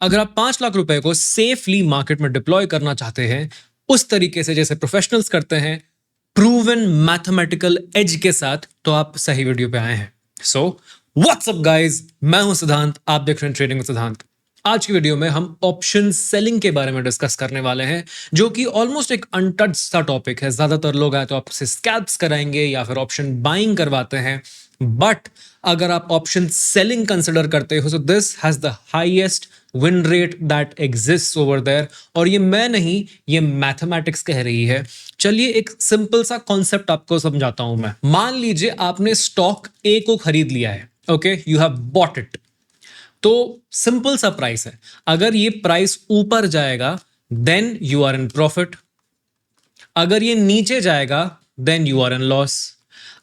अगर आप 5 लाख रुपए को सेफली मार्केट में डिप्लॉय करना चाहते हैं उस तरीके से जैसे प्रोफेशनल्स करते हैं, प्रूवन मैथमेटिकल एज के साथ, तो आप सही वीडियो पे आए हैं। सो व्हाट्स अप गाइस, मैं हूं सिद्धांत, आप देख रहे हैं ट्रेडिंग विद सिद्धांत। आज की वीडियो में हम ऑप्शन सेलिंग के बारे में डिस्कस करने वाले हैं, जो कि ऑलमोस्ट एक अनटच्ड सा टॉपिक है। ज्यादातर लोग आए तो आपसे स्कैल्प्स कराएंगे या फिर ऑप्शन बाइंग करवाते हैं, बट अगर आप ऑप्शन सेलिंग कंसिडर करते हो, so this has the highest win rate that exist over there. और ये मैं नहीं, ये मैथमेटिक्स कह रही है। चलिए एक सिंपल सा कॉन्सेप्ट आपको समझाता हूं मैं। मान लीजिए आपने स्टॉक ए को खरीद लिया है, okay, you have bought it. तो सिंपल सा प्राइस है, अगर ये प्राइस ऊपर जाएगा then you are in profit, अगर ये नीचे जाएगा then you are in loss,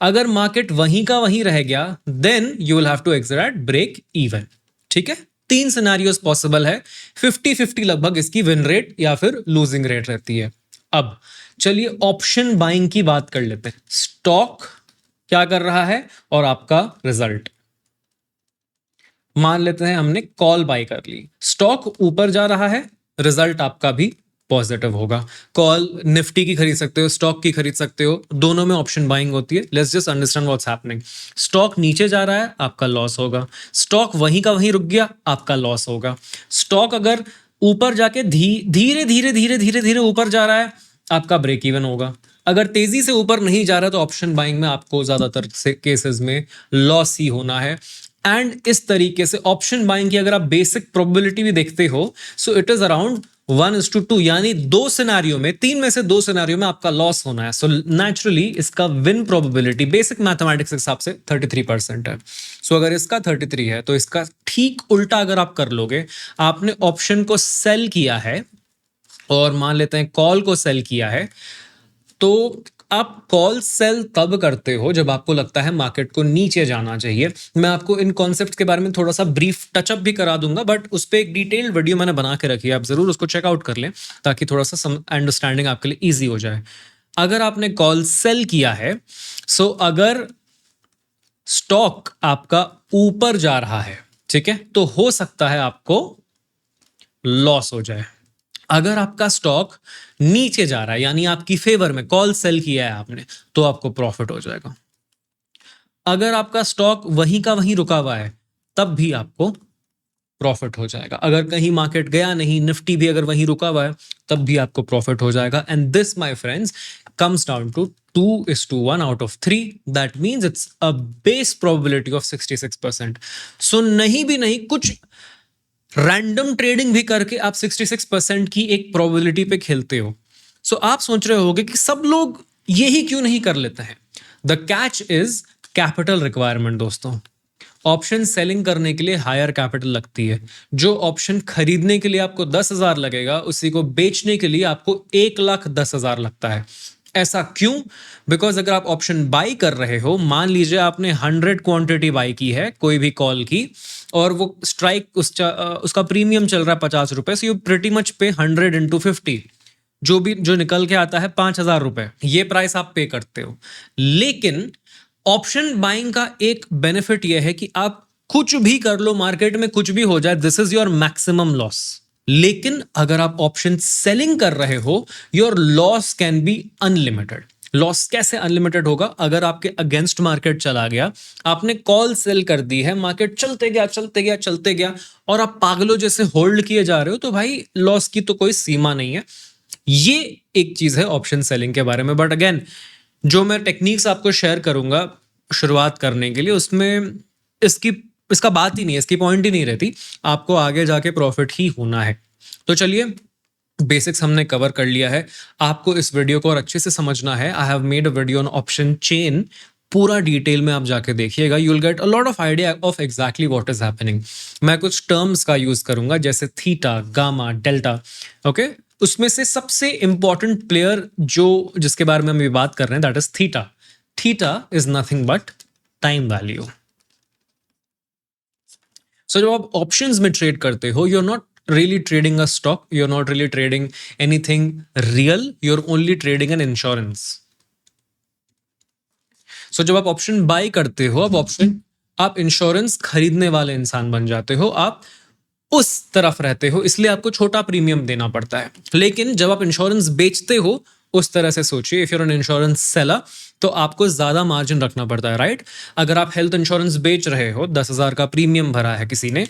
अगर मार्केट वहीं का वहीं रह गया then you will have to exit at break even. ठीक है, 3 सिनेरियोस पॉसिबल है। 50-50 लगभग इसकी विन रेट या फिर लूजिंग रेट रहती है। अब चलिए ऑप्शन बाइंग की बात कर लेते हैं। स्टॉक क्या कर रहा है और आपका रिजल्ट। मान लेते हैं हमने कॉल बाय कर ली, स्टॉक ऊपर जा रहा है, रिजल्ट आपका भी पॉजिटिव होगा। कॉल निफ्टी की खरीद सकते हो, स्टॉक की खरीद सकते हो, दोनों में ऑप्शन बाइंग होती है। Let's just understand what's happening. Stock नीचे जा रहा है, आपका लॉस होगा। स्टॉक वहीं का वहीं रुक गया, आपका लॉस होगा। स्टॉक अगर ऊपर जाके धीरे धीरे धीरे धीरे धीरे ऊपर जा रहा है, आपका ब्रेक इवन होगा। अगर तेजी से ऊपर नहीं जा रहा तो ऑप्शन बाइंग में आपको ज्यादातर से केसेस में लॉस ही होना है। एंड इस तरीके से ऑप्शन बाइंग की अगर आप बेसिक प्रोबेबिलिटी भी देखते हो, सो इट इज अराउंड 1:2, यानी 2 सिनेरियो में, 3 में से 2 सिनेरियो में आपका लॉस होना है। सो नेचुरली इसका विन प्रोबेबिलिटी बेसिक मैथमेटिक्स के हिसाब से 33% है। सो अगर इसका 33 है तो इसका ठीक उल्टा अगर आप कर लोगे, आपने ऑप्शन को सेल किया है और मान लेते हैं कॉल को सेल किया है, तो आप कॉल सेल तब करते हो जब आपको लगता है मार्केट को नीचे जाना चाहिए। मैं आपको इन कॉन्सेप्ट्स के बारे में थोड़ा सा ब्रीफ टचअप भी करा दूंगा, बट उस पर एक डिटेल्ड वीडियो मैंने बना के रखी है, आप जरूर उसको चेकआउट कर लें ताकि थोड़ा सा अंडरस्टैंडिंग आपके लिए ईजी हो जाए। अगर आपने कॉल सेल किया है, सो अगर स्टॉक आपका ऊपर जा रहा है, ठीक है, तो हो सकता है आपको लॉस हो जाए। अगर आपका स्टॉक नीचे जा रहा है, यानी आपकी फेवर में, कॉल सेल किया है आपने, तो आपको प्रॉफिट हो जाएगा। अगर आपका स्टॉक वहीं का वहीं रुका हुआ है, तब भी आपको प्रॉफिट हो जाएगा। अगर कहीं मार्केट गया नहीं, निफ्टी भी अगर वहीं रुका हुआ है, तब भी आपको प्रॉफिट हो जाएगा। And this my friends comes down to 2:1 out of 3. That means it's a base probability of 66%. So नहीं भी नहीं, कुछ रैंडम ट्रेडिंग भी करके आप 66% की एक प्रोबेबिलिटी पे खेलते हो। सो आप सोच रहे होगे कि सब लोग यही क्यों नहीं कर लेते हैं। The catch is capital requirement दोस्तों। ऑप्शन सेलिंग करने के लिए हायर कैपिटल लगती है। जो ऑप्शन खरीदने के लिए आपको 10,000 लगेगा, उसी को बेचने के लिए आपको 1,10,000 लगता है। ऐसा क्यों? बिकॉज अगर आप ऑप्शन बाई कर रहे हो, मान लीजिए आपने 100 क्वांटिटी बाई की है कोई भी कॉल की, और वो स्ट्राइक उसका प्रीमियम चल रहा है 50 रुपए, सो यू प्रिटी मच पे 100 into 50, जो निकल के आता है 5,000 रुपए, ये प्राइस आप पे करते हो। लेकिन ऑप्शन बाइंग का एक बेनिफिट यह है कि आप कुछ भी कर लो, मार्केट में कुछ भी हो जाए, this is your maximum loss. लेकिन अगर आप ऑप्शन सेलिंग कर रहे हो, your loss can be unlimited. Loss कैसे अनलिमिटेड होगा? अगर आपके अगेंस्ट मार्केट चला गया, आपने कॉल सेल कर दी है, मार्केट चलते गया चलते गया चलते गया, और आप पागलों जैसे होल्ड किए जा रहे हो, तो भाई लॉस की तो कोई सीमा नहीं है। ये एक चीज है ऑप्शन सेलिंग के बारे में। बट अगेन, जो मैं टेक्निक्स आपको शेयर करूंगा शुरुआत करने के लिए, उसमें इसका बात ही नहीं है, इसकी पॉइंट ही नहीं रहती। आपको आगे जाके प्रॉफिट ही होना है। तो चलिए, बेसिक्स हमने कवर कर लिया है। आपको इस वीडियो को और अच्छे से समझना है, I have made a video on option chain, पूरा डिटेल में आप जाके देखिएगा। You will get a lot of idea of exactly what is happening. मैं कुछ टर्म्स का यूज करूंगा जैसे थीटा, गामा, डेल्टा, ओके। उसमें से सबसे इंपॉर्टेंट प्लेयर जिसके बारे में हम ये बात कर रहे हैं, that is theta. Theta is nothing but time value. So जब आप ऑप्शंस में ट्रेड करते हो, you are not really trading a stock, you're not really trading anything real, you're only trading an insurance. So जब आप option buy करते हो, आप इंश्योरेंस खरीदने वाले इंसान बन जाते हो। आप उस तरफ रहते हो, इसलिए आपको छोटा प्रीमियम देना पड़ता है। लेकिन जब आप इंश्योरेंस बेचते हो, उस तरह से सोचिए, if you're an insurance seller, तो आपको ज्यादा मार्जिन रखना पड़ता है, राइट? अगर आप हेल्थ इंश्योरेंस बेच रहे हो, 10,000 का प्रीमियम भरा है, किसी ने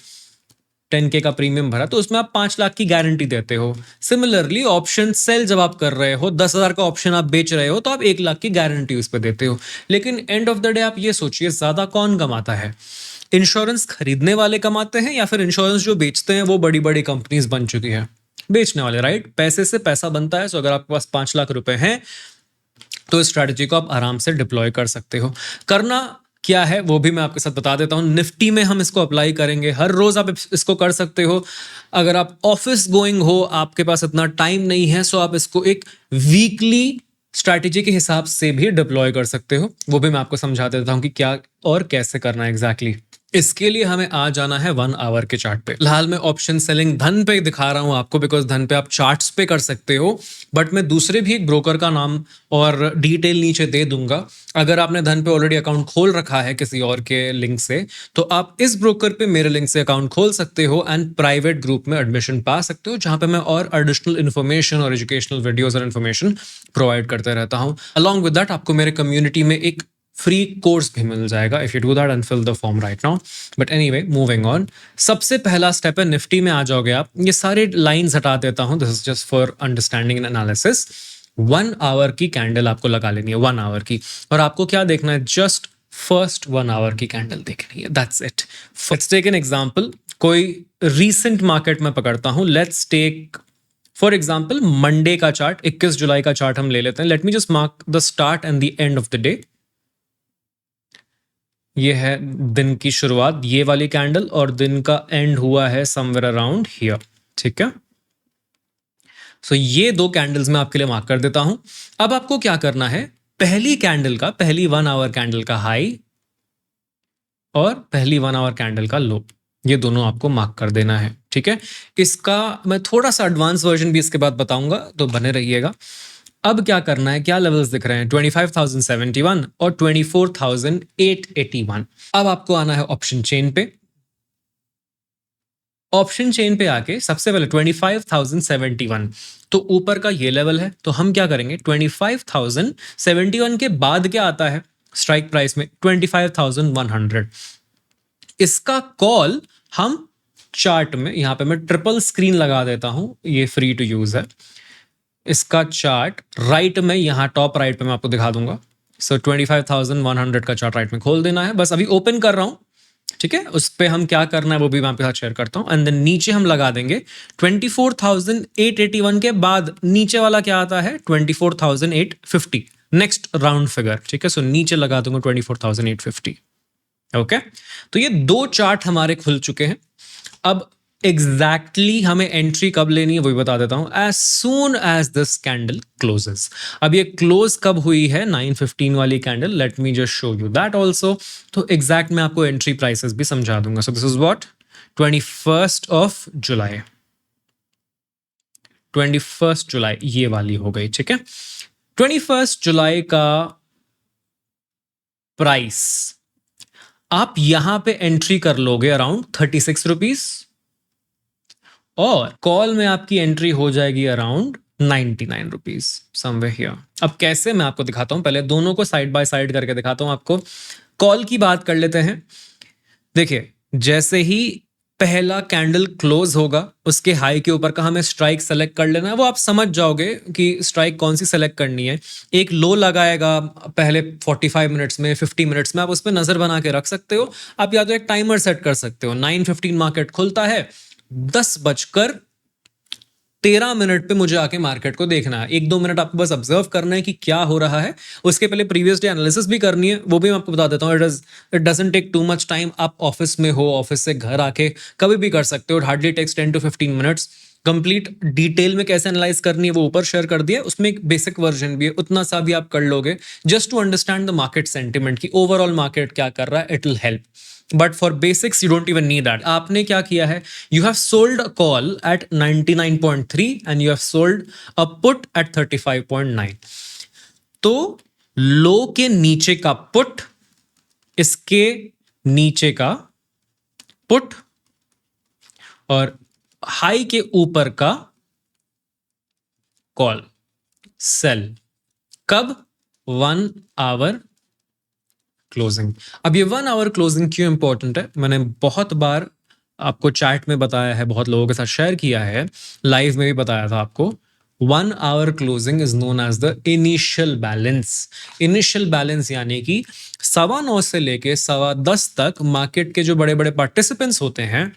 10K का प्रीमियम भरा, तो उसमें आप 5 लाख की गारंटी देते हो। सिमिलरली ऑप्शन सेल जब आप कर रहे हो, 10,000 का ऑप्शन आप बेच रहे हो, तो आप 1 लाख की गारंटी उस पर देते हो। लेकिन एंड ऑफ द डे आप ये सोचिए, ज्यादा कौन कमाता है? इंश्योरेंस खरीदने वाले कमाते हैं, या फिर इंश्योरेंस जो बेचते हैं वो बड़ी बड़ी कंपनीज बन चुकी है? बेचने वाले, राइट? पैसे से पैसा बनता है। सो अगर आपके पास 5 लाख रुपए हैं, तो इस स्ट्रैटेजी को आप आराम से डिप्लॉय कर सकते हो। करना क्या है वो भी मैं आपके साथ बता देता हूं। निफ्टी में हम इसको अप्लाई करेंगे, हर रोज आप इसको कर सकते हो। अगर आप ऑफिस गोइंग हो, आपके पास इतना टाइम नहीं है, सो आप इसको एक वीकली स्ट्रैटेजी के हिसाब से भी डिप्लॉय कर सकते हो। वो भी मैं आपको समझा देता हूं कि क्या और कैसे करना है एग्जैक्टली। इसके लिए हमें आ जाना है 1 आवर के चार्ट पे। फिलहाल मैं ऑप्शन सेलिंग धन पे दिखा रहा हूं आपको, बिकॉज धन पे आप चार्ट्स पे कर सकते हो, बट मैं दूसरे भी एक ब्रोकर का नाम और डिटेल नीचे दे दूंगा। अगर आपने धन पे ऑलरेडी अकाउंट खोल रखा है किसी और के लिंक से, तो आप इस ब्रोकर पे मेरे लिंक से अकाउंट खोल सकते हो एंड प्राइवेट ग्रुप में एडमिशन पा सकते हो, जहां पे मैं और एडिशनल इन्फॉर्मेशन और एजुकेशनल वीडियोस और इन्फॉर्मेशन प्रोवाइड करते रहता हूं। अलॉन्ग विद दैट आपको मेरे कम्युनिटी में एक फ्री कोर्स भी मिल जाएगा if you do that and fill the form right now. But anyway, moving on. सबसे पहला स्टेप है, निफ्टी में आ जाओगे आप। ये सारे लाइंस हटा देता हूं, this is just for understanding and analysis. 1 hour की कैंडल आपको लगा लेनी है, 1 आवर की, और आपको क्या देखना है? जस्ट फर्स्ट 1 आवर की कैंडल देखनी है, that's it. Let's take an example. कोई रीसेंट मार्केट में पकड़ता हूं, let's take for example Monday का चार्ट, 21 जुलाई का चार्ट हम ले लेते हैं। Let me just mark the start and the end of the day. ये है दिन की शुरुआत, ये वाली कैंडल, और दिन का एंड हुआ है समवेयर अराउंड हियर, ठीक है? सो ये 2 कैंडल्स मैं आपके लिए मार्क कर देता हूं। अब आपको क्या करना है? पहली कैंडल का, पहली 1 आवर कैंडल का हाई और पहली 1 आवर कैंडल का लो, ये दोनों आपको मार्क कर देना है, ठीक है? इसका मैं थोड़ा सा एडवांस वर्जन भी इसके बाद बताऊंगा, तो बने रहिएगा। अब क्या करना है? क्या लेवल्स दिख रहे हैं? 25,071 और 24,881। अब आपको आना है ऑप्शन चेन पे। ऑप्शन चेन पे आके सबसे पहले 25,071, तो ऊपर का ये लेवल है, तो हम क्या करेंगे? 25,071 के बाद क्या आता है स्ट्राइक प्राइस में? 25,100। इसका कॉल हम चार्ट में, यहां पे मैं ट्रिपल स्क्रीन लगा देता हूं, ये फ्री टू यूज है। इसका चार्ट राइट में, यहां टॉप राइट पे मैं आपको दिखा दूंगा। सो 25,100 का चार्ट राइट में खोल देना है, बस अभी ओपन कर रहा हूं, ठीक है? उस पे हम क्या करना है वो भी मैं आपके साथ शेयर करता हूं। एंड देन नीचे हम लगा देंगे 24,881 के बाद नीचे वाला क्या आता है? 24,850, नेक्स्ट राउंड फिगर, ठीक है? सो नीचे लगा दूंगा 24,850। ओके, तो ये 2 चार्ट हमारे खुल चुके हैं। अब एग्जैक्टली हमें एंट्री कब लेनी है वो भी बता देता हूं। As soon as this candle closes. अब ये क्लोज कब हुई है? 9:15 वाली candle. Let me just show you that also. तो एग्जैक्ट मैं आपको एंट्री प्राइसेस भी समझा दूंगा। So this is what, 21 of July, 21 जुलाई ये वाली हो गई, ठीक है? 21 जुलाई का प्राइस आप यहां पे एंट्री कर लोगे अराउंड 36 रुपीज, और कॉल में आपकी एंट्री हो जाएगी अराउंड 99 रुपीज समवेयर हियर। अब कैसे, मैं आपको दिखाता हूं। पहले दोनों को साइड बाय साइड करके दिखाता हूं आपको। कॉल की बात कर लेते हैं। देखिए, जैसे ही पहला कैंडल क्लोज होगा, उसके हाई के ऊपर का हमें स्ट्राइक सेलेक्ट कर लेना है। वो आप समझ जाओगे कि स्ट्राइक कौन सी सेलेक्ट करनी है। एक लो लगाएगा पहले 45 मिनट्स में, 50 मिनट्स में, आप उस पर नजर बना के रख सकते हो। आप या तो एक टाइमर सेट कर सकते हो। 9:15 मार्केट खुलता है, 10:13 पे मुझे आके मार्केट को देखना है। 1-2 मिनट आपको बस ऑब्जर्व करना है कि क्या हो रहा है। उसके पहले प्रीवियस डे एनालिसिस भी करनी है, वो भी मैं आपको बता देता हूँ। It doesn't take too much time. आप ऑफिस में हो, ऑफिस से घर आके कभी भी कर सकते हो। Hardly takes 10 to 15 minutes. Complete detail में कैसे एनालाइज करनी है वो ऊपर शेयर कर दिया, उसमें एक बेसिक वर्जन भी है, उतना सा भी आप कर लोगे just to understand the market sentiment की ओवरऑल मार्केट क्या कर रहा है। It will help, but for basics you don't even need that. आपने क्या किया है? You have sold a call at 99.3 and you have sold a put at 35.9। तो लो के नीचे का पुट, इसके नीचे का पुट, और हाई के ऊपर का कॉल सेल कब? 1 आवर क्लोजिंग। अब ये 1 आवर क्लोजिंग क्यों इंपॉर्टेंट है? मैंने बहुत बार आपको चैट में बताया है, बहुत लोगों के साथ शेयर किया है, लाइव में भी बताया था आपको। 1 hour closing is known as the initial balance. Initial balance यानी कि 9:15 से लेके 10:15 तक मार्केट के जो बड़े बड़े पार्टिसिपेंट्स होते हैं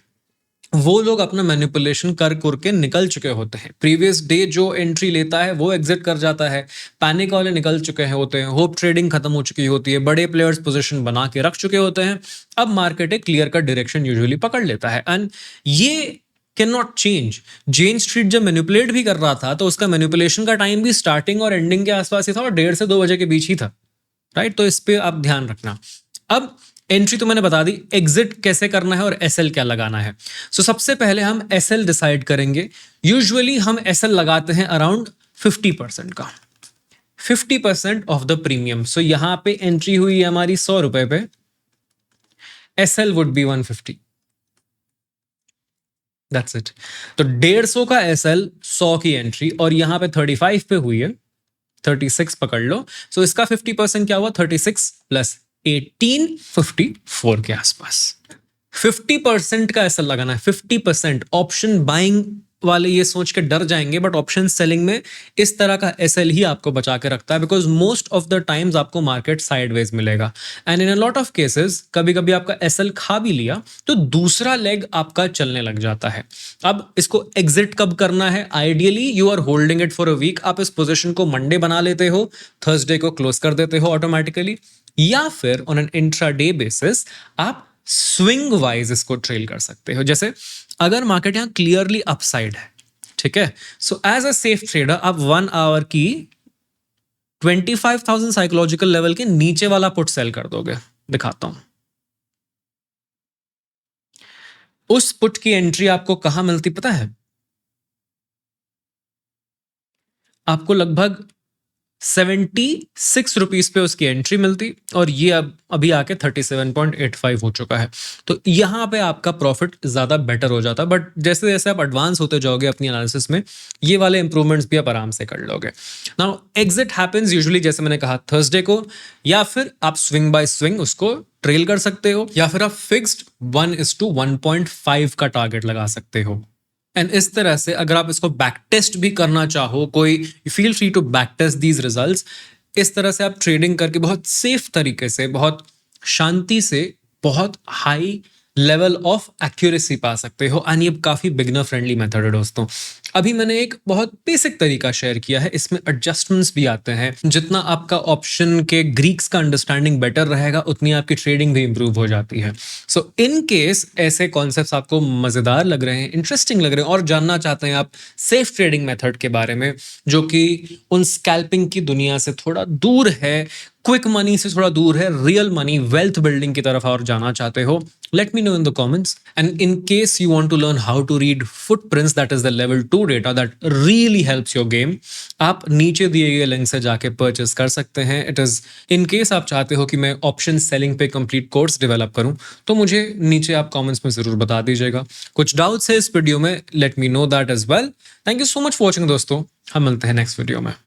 वो लोग अपना मैनिपुलेशन कर के निकल चुके होते हैं। प्रीवियस डे जो एंट्री लेता है वो एग्जिट कर जाता है, पैनिक वाले निकल चुके हैं होते हैं, होप ट्रेडिंग खत्म हो चुकी होती है, बड़े प्लेयर्स पोजीशन बना के रख चुके होते हैं। अब मार्केट एक क्लियर कट डायरेक्शन यूजुअली पकड़ लेता है एंड ये can not change. Jane Street जब मैनिपुलेट भी कर रहा था तो उसका मैनिपुलेशन का टाइम भी स्टार्टिंग और एंडिंग के आसपास ही था और 1:30 से 2 बजे के बीच ही था, राइट? तो इस पे आप ध्यान रखना। अब एंट्री तो मैंने बता दी, एग्जिट कैसे करना है और एसएल क्या लगाना है। सो सबसे पहले हम एसएल डिसाइड करेंगे। यूजुअली हम एसएल लगाते हैं अराउंड 50% का, 50% ऑफ द प्रीमियम। सो यहां पे एंट्री हुई है हमारी 100 रुपए पे, SL would be 150। That's it. तो 150 का एसएल, 100 की एंट्री, और यहां पे 35 पे हुई है, 36 पकड़ लो। सो इसका 50% क्या हुआ? 36 प्लस 18, 54 के आसपास। 50% का ऐसा लगाना है। 50% ऑप्शन बाइंग वाले ये सोच के डर जाएंगे, बट ऑप्शन सेलिंग में इस तरह का एसएल ही आपको बचा के रखता है, because most of the times आपको मार्केट साइडवेज मिलेगा and in a lot of cases कभी कभी आपका एसएल खा भी लिया तो दूसरा लेग आपका चलने लग जाता है। अब इसको एग्जिट कब करना है? Ideally you are holding it for a week. आप इस पोजिशन को मंडे बना लेते हो, थर्सडे को क्लोज कर देते हो ऑटोमेटिकली, या फिर ऑन एन इंट्राडे बेसिस आप स्विंग वाइज इसको ट्रेल कर सकते हो। जैसे अगर मार्केट यहां क्लियरली अपसाइड है, ठीक है, so as a safe trader आप 1 आवर की 25,000 साइकोलॉजिकल लेवल के नीचे वाला पुट सेल कर दोगे। दिखाता हूं उस पुट की एंट्री आपको कहां मिलती पता है? आपको लगभग 76 रुपीज पे उसकी एंट्री मिलती और ये अब अभी आके 37.85 हो चुका है। तो यहां पे आपका प्रॉफिट ज्यादा बेटर हो जाता, बट जैसे जैसे आप एडवांस होते जाओगे अपनी एनालिसिस में ये वाले इंप्रूवमेंट्स भी आप आराम से कर लोगे। नाउ एग्जिट हैपेंस यूजुअली जैसे मैंने कहा थर्सडे को, या फिर आप स्विंग बाय स्विंग उसको ट्रेल कर सकते हो, या फिर आप फिक्स्ड 1:1.5 का टारगेट लगा सकते हो। एंड इस तरह से अगर आप इसको बैक टेस्ट भी करना चाहो, कोई feel free to back test these results. इस तरह से आप ट्रेडिंग करके बहुत सेफ तरीके से, बहुत शांति से, बहुत हाई लेवल ऑफ एक्यूरेसी पा सकते हो। एंड ये काफी बिगनर फ्रेंडली मेथड है दोस्तों। अभी मैंने एक बहुत बेसिक तरीका शेयर किया है, इसमें एडजस्टमेंट्स भी आते हैं। जितना आपका ऑप्शन के ग्रीक्स का अंडरस्टैंडिंग बेटर रहेगा उतनी आपकी ट्रेडिंग भी इंप्रूव हो जाती है। सो इन केस ऐसे कॉन्सेप्ट्स आपको मजेदार लग रहे हैं, इंटरेस्टिंग लग रहे हैं और जानना चाहते हैं आप सेफ ट्रेडिंग मेथड के बारे में जो कि उन स्कैल्पिंग की दुनिया से थोड़ा दूर है, क्विक मनी से थोड़ा दूर है, रियल मनी वेल्थ बिल्डिंग की तरफ और जाना चाहते हो, let me know in the comments. And in case you want to learn how to read footprints, that is the level 2 data that really helps your game, आप नीचे दिए गए लिंक से जाके परचेस कर सकते हैं। इट इज इन केस आप चाहते हो कि मैं ऑप्शन सेलिंग पे कंप्लीट कोर्स डेवलप करूं तो मुझे नीचे आप कमेंट्स में जरूर बता दीजिएगा। कुछ डाउट्स है इस वीडियो में, let me know that as well. Thank you so much for watching दोस्तों, हम मिलते हैं नेक्स्ट वीडियो में।